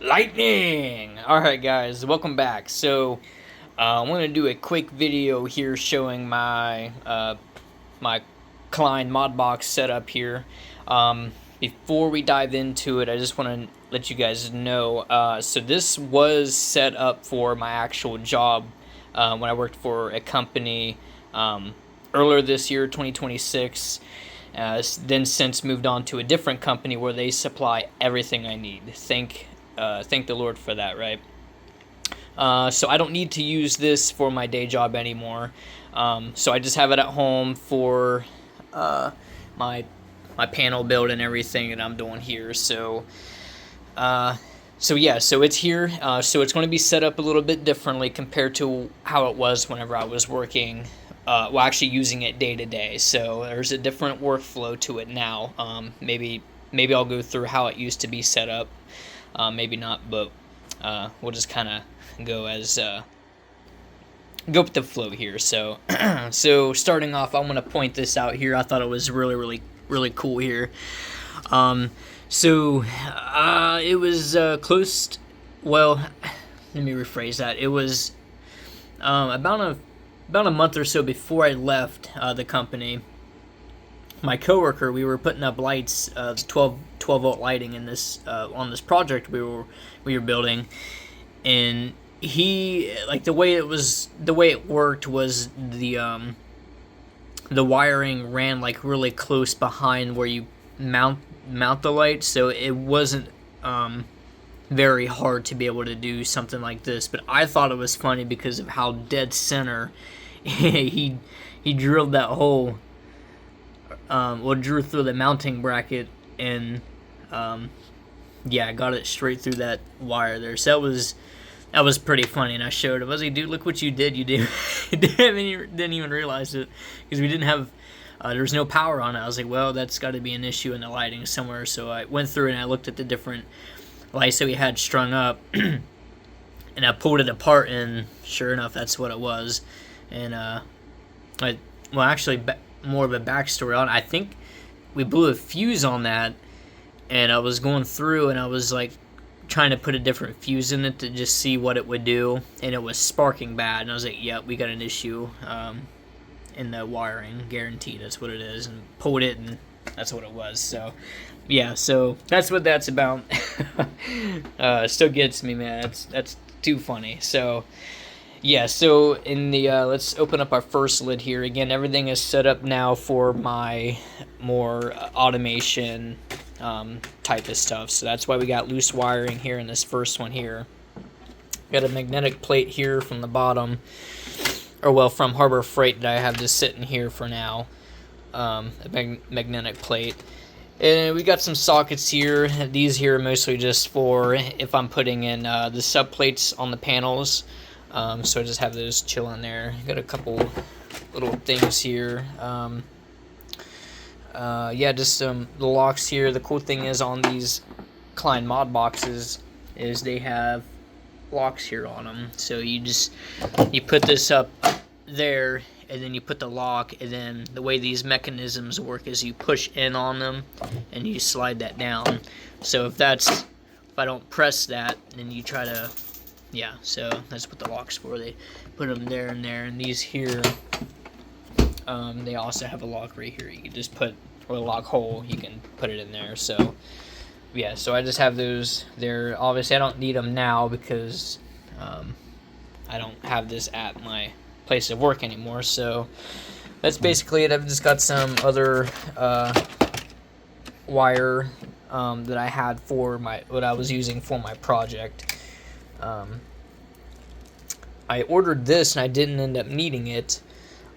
Lightning! Alright guys, welcome back. So, I want to do a quick video here showing my Klein Modbox setup here. Before we dive into it, I just want to let you guys know, so this was set up for my actual job when I worked for a company earlier this year, 2026. Then since moved on to a different company where they supply everything I need. Thank the Lord for that, right? So I don't need to use this for my day job anymore. So I just have it at home for my panel build and everything that I'm doing here. So yeah, so it's here. So it's going to be set up a little bit differently compared to how it was whenever I was working. Well, actually using it day to day. So there's a different workflow to it now. Maybe I'll go through how it used to be set up. Maybe not, but we'll just kind of go go with the flow here. So so starting off, I'm gonna point this out here. I thought it was really cool here. So it was close. Well, let me rephrase that. It was about a month or so before I left the company. My coworker, we were putting up lights, 12 volt lighting in this on this project we were building, and he, like, the way it worked was the wiring ran like really close behind where you mount the light, so it wasn't very hard to be able to do something like this. But I thought it was funny because of how dead center he drilled that hole. Drew through the mounting bracket, and yeah, I got it straight through that wire there. So that was pretty funny, and I showed him. I was like, "Dude, look what you did! You didn't even realize it because we didn't have there was no power on it." I was like, "Well, that's got to be an issue in the lighting somewhere." So I went through and I looked at the different lights that we had strung up, and I pulled it apart, and sure enough, that's what it was. And actually, more of a backstory on it. I think we blew a fuse on that, and I was going through and I was like trying to put a different fuse in it to just see what it would do, and it was sparking bad, and I was like, "Yep, we got an issue in the wiring, guaranteed. That's what it is." And pulled it, and that's what it was. So yeah, so that's what that's about. Still gets me, man. That's too funny. So yeah, so in the let's open up our first lid here. Again, everything is set up now for my more automation type of stuff. So that's why we got loose wiring here in this first one here. Got a magnetic plate here from the bottom, or well, from Harbor Freight, that I have just sitting here for now. A magnetic plate. And we got some sockets here. These here are mostly just for if I'm putting in the subplates on the panels. So I just have those chilling there. Got a couple little things here. Yeah, just the locks here. The cool thing is on these Klein mod boxes is they have locks here on them. So you put this up there, and then you put the lock, and then the way these mechanisms work is you push in on them and you slide that down. So if I don't press that, then you try to, yeah, so that's what the lock's for. They put them there and there, and these here, they also have a lock right here. You can just put, or a lock hole, you can put it in there. So yeah, so I just have those there. Obviously I don't need them now because I don't have this at my place of work anymore. So that's basically it. I've just got some other wire that I had for what I was using for my project. I ordered this and I didn't end up needing it.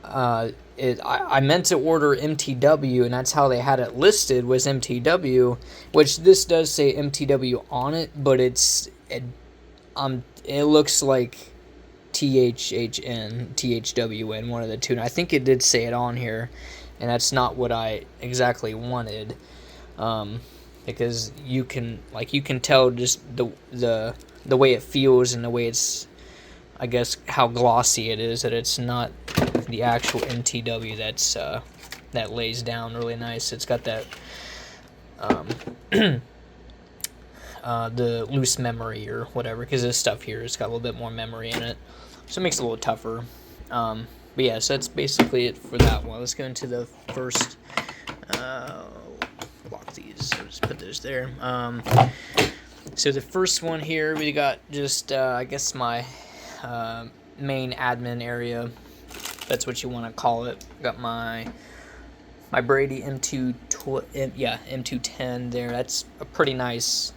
I meant to order MTW, and that's how they had it listed, was MTW, which this does say MTW on it, but it looks like THWN, one of the two. And I think it did say it on here, and that's not what I exactly wanted, because you can tell just the way it feels and the way it's, I guess, how glossy it is, that it's not the actual MTW that lays down really nice. It's got that the loose memory or whatever, because this stuff here has got a little bit more memory in it, so it makes it a little tougher. But yeah, so that's basically it for that one. Let's go into the first. Lock these. I'll just put those there. So the first one here, we got just I guess my main admin area. That's what you want to call it. Got my Brady M210 there. That's a pretty nice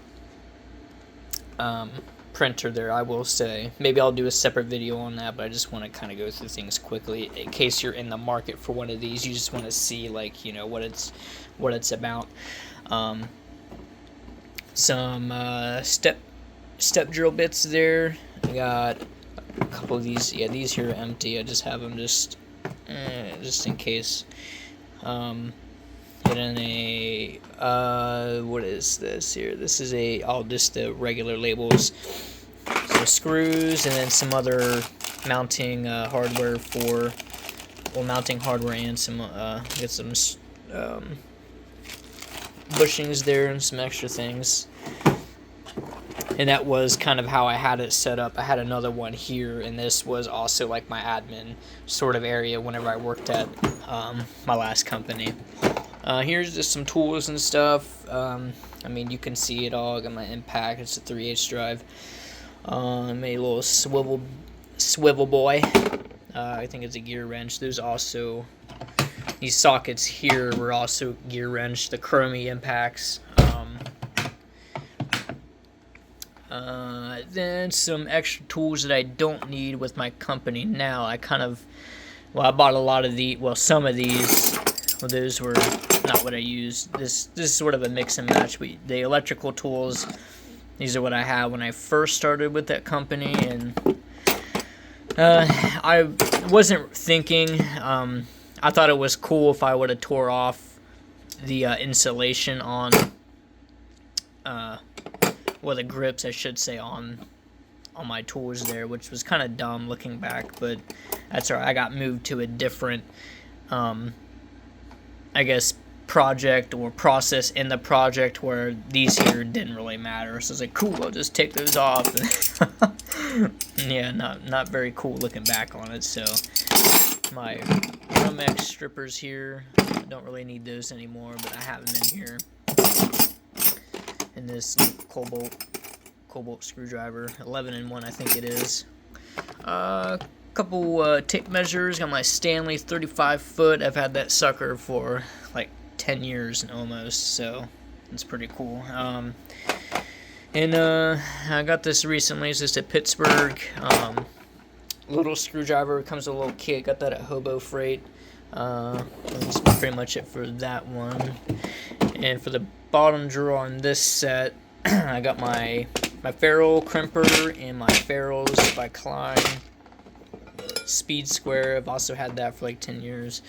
printer there, I will say. Maybe I'll do a separate video on that, but I just want to kind of go through things quickly in case you're in the market for one of these. You just want to see, like, you know, what it's about. Some step drill bits there. I got a couple of these. Yeah, these here are empty. I just have them just in case. Put in a what is this here? This is just the regular labels. So screws, and then some other mounting hardware mounting hardware, and some get some bushings there and some extra things. And that was kind of how I had it set up. I had another one here, and this was also like my admin sort of area whenever I worked at my last company. Here's just some tools and stuff. I mean, you can see it all. I got my impact. It's a 3/8 drive. I made a little swivel boy. I think it's a gear wrench. These sockets here were also gear wrench. The chromie impacts. Then some extra tools that I don't need with my company now. I bought a lot of some of these. Well, those were not what I used. This is sort of a mix and match. The electrical tools, these are what I had when I first started with that company, and I wasn't thinking. I thought it was cool if I would have tore off the insulation on, the grips, I should say, on my tools there, which was kind of dumb looking back, but that's all right. I got moved to a different, I guess, project or process in the project where these here didn't really matter. So I was like, cool, I'll just take those off. Yeah, not very cool looking back on it. So my Romex strippers here, I don't really need those anymore, but I have them in here. And this cobalt screwdriver, 11-in-1 I think it is. Couple tape measures. Got my Stanley 35 foot. I've had that sucker for like 10 years almost, so it's pretty cool. And I got this recently. It's just at Pittsburgh. Little screwdriver. It comes with a little kit. Got that at Hobo Freight. That's pretty much it for that one. And for the bottom drawer on this set, I got my ferrule crimper and my ferrules by Klein. Speed Square. I've also had that for like 10 years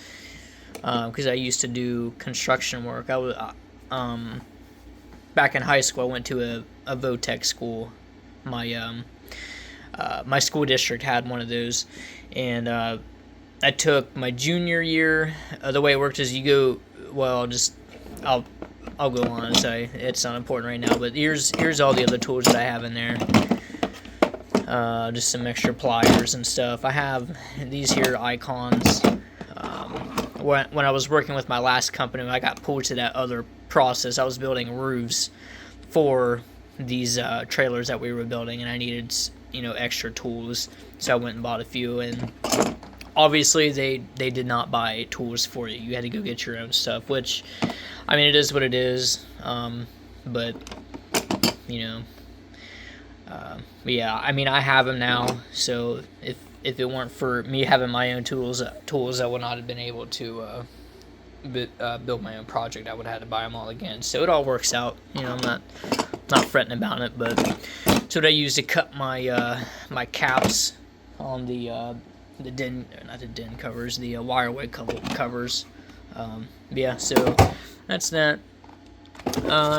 because I used to do construction work. I was back in high school. I went to a Votech school. My school district had one of those, and I took my junior year. The way it worked is you go. Well, I'll go on and say it's not important right now. But here's all the other tools that I have in there. Just some extra pliers and stuff. I have these here icons. When I was working with my last company, I got pulled to that other process. I was building roofs for these trailers that we were building, and I needed extra tools, so I went and bought a few. And obviously they did not buy tools for you. You had to go get your own stuff, which, I mean, it is what it is. But yeah, I mean, I have them now, so if it weren't for me having my own tools, I would not have been able to build my own project. I would have had to buy them all again. So it all works out. I'm not fretting about it. But so what I use to cut my my caps on the wireway covers. Yeah, so that's that.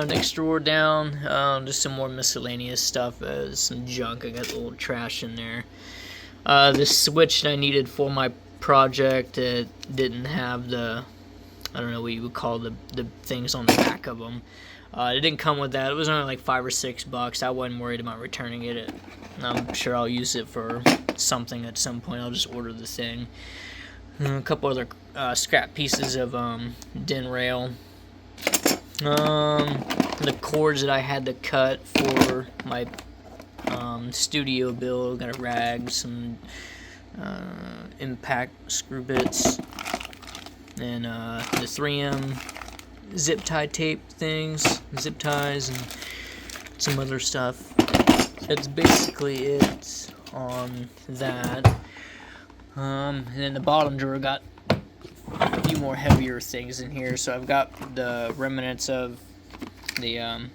Next drawer down, just some more miscellaneous stuff, some junk. I got a little trash in there. This switch that I needed for my project didn't have the, I don't know what you would call the things on the back of them. It didn't come with that. It was only like $5 or $6. I wasn't worried about returning it. I'm sure I'll use it for something at some point. I'll just order the thing. A couple other scrap pieces of DIN rail. The cords that I had to cut for my studio build. Got a rag, some impact screw bits, and the 3M zip tie tape things, zip ties, and some other stuff. That's basically it on that. And then the bottom drawer got a few more heavier things in here. So I've got the remnants of the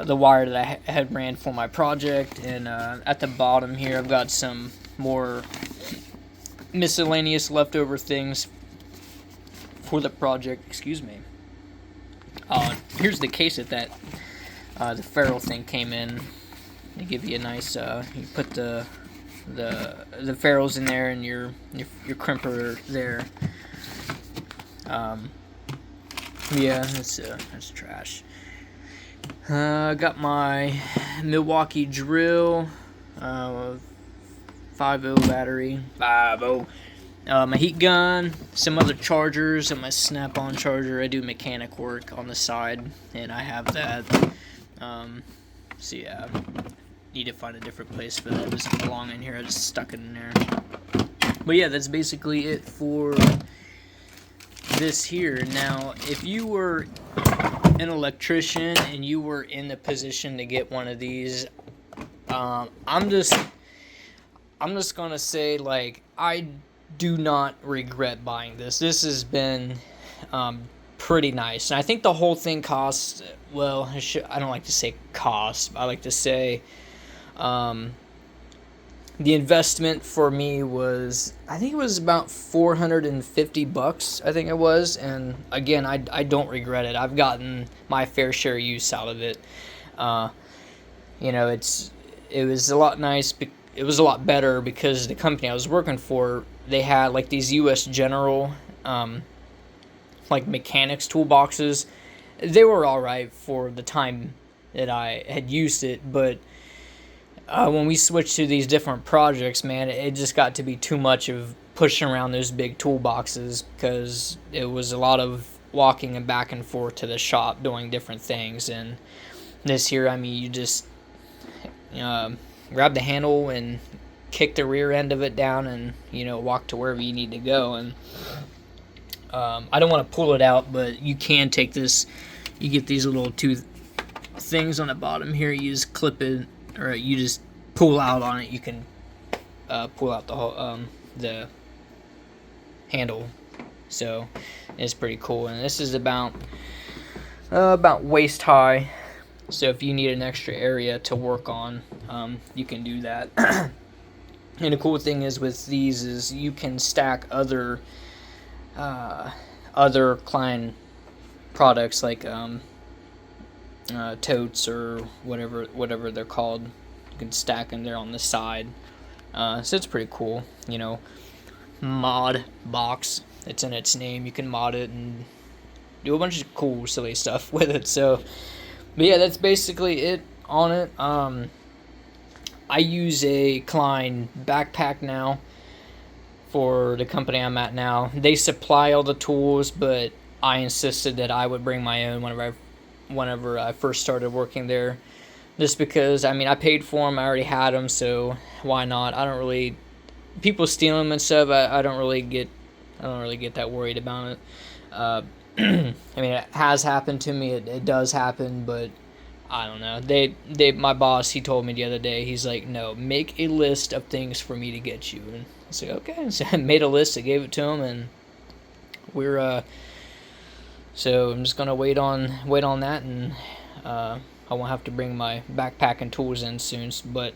wire that I had ran for my project, and at the bottom here I've got some more miscellaneous leftover things for the project. Excuse me. Here's the case that the ferrule thing came in. They give you a nice. You put the ferrules in there and your crimper there. Yeah, that's trash. I got my Milwaukee drill, 5.0 battery, 5.0. My heat gun, some other chargers, and my snap-on charger. I do mechanic work on the side, and I have that. So yeah, need to find a different place for that. It doesn't belong in here. I just stuck it in there. But yeah, that's basically it for this here. Now, if you were an electrician and you were in the position to get one of these, I'm just gonna say, like, I do not regret buying this. This has been pretty nice, and I think the whole thing costs, well, I don't like to say cost, I like to say the investment for me was, I think it was about $450, I think it was, and again, I don't regret it. I've gotten my fair share of use out of it. You know, it was a lot nice, it was a lot better because the company I was working for, they had like these US General like mechanics toolboxes. They were alright for the time that I had used it, but when we switched to these different projects, man, it just got to be too much of pushing around those big toolboxes, because it was a lot of walking and back and forth to the shop doing different things. And this here, I mean, you just grab the handle and kick the rear end of it down and, you know, walk to wherever you need to go. And I don't want to pull it out, but you can take this, you get these little two things on the bottom here, you just clip it, or you just pull out on it. You can pull out the whole the handle, so it's pretty cool. And this is about waist high, so if you need an extra area to work on, you can do that. And the cool thing is with these is you can stack other Klein products, like totes or whatever they're called. You can stack them there on the side, so it's pretty cool. You know, Modbox, it's in its name. You can mod it and do a bunch of cool silly stuff with it. So, but yeah, that's basically it on it. I use a Klein backpack now for the company I'm at now. They supply all the tools, but I insisted that I would bring my own whenever I first started working there, just because, I mean, I paid for them, I already had them, so why not? I don't really, people steal them and stuff, I don't really get that worried about it. I mean, it has happened to me, it does happen, but I don't know. My boss, he told me the other day, he's like, no, make a list of things for me to get you. And I was like, okay. So I made a list, I gave it to him, and we're, so I'm just gonna wait on that, and I won't have to bring my backpack and tools in soon. But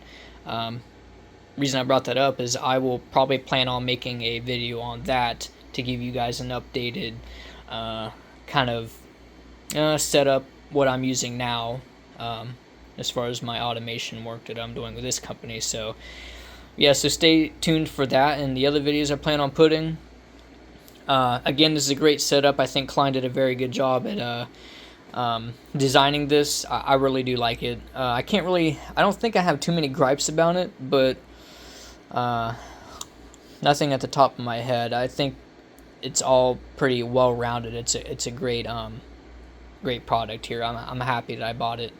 reason I brought that up is I will probably plan on making a video on that to give you guys an updated kind of setup, what I'm using now, as far as my automation work that I'm doing with this company. So yeah, so stay tuned for that and the other videos I plan on putting. Again, this is a great setup. I think Klein did a very good job at designing this. I really do like it. I don't think I have too many gripes about it, but nothing at the top of my head. I think it's all pretty well rounded. It's a great product here. I'm happy that I bought it.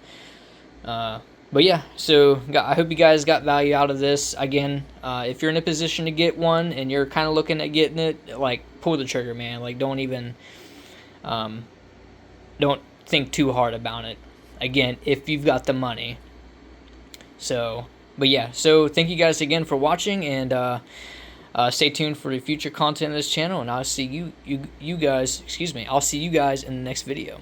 But yeah, so I hope you guys got value out of this. Again, if you're in a position to get one and you're kind of looking at getting it, like, pull the trigger, man. Like, don't even don't think too hard about it. Again, if you've got the money. So, but yeah, so thank you guys again for watching, and stay tuned for the future content of this channel, and I'll see you guys. Excuse me. I'll see you guys in the next video.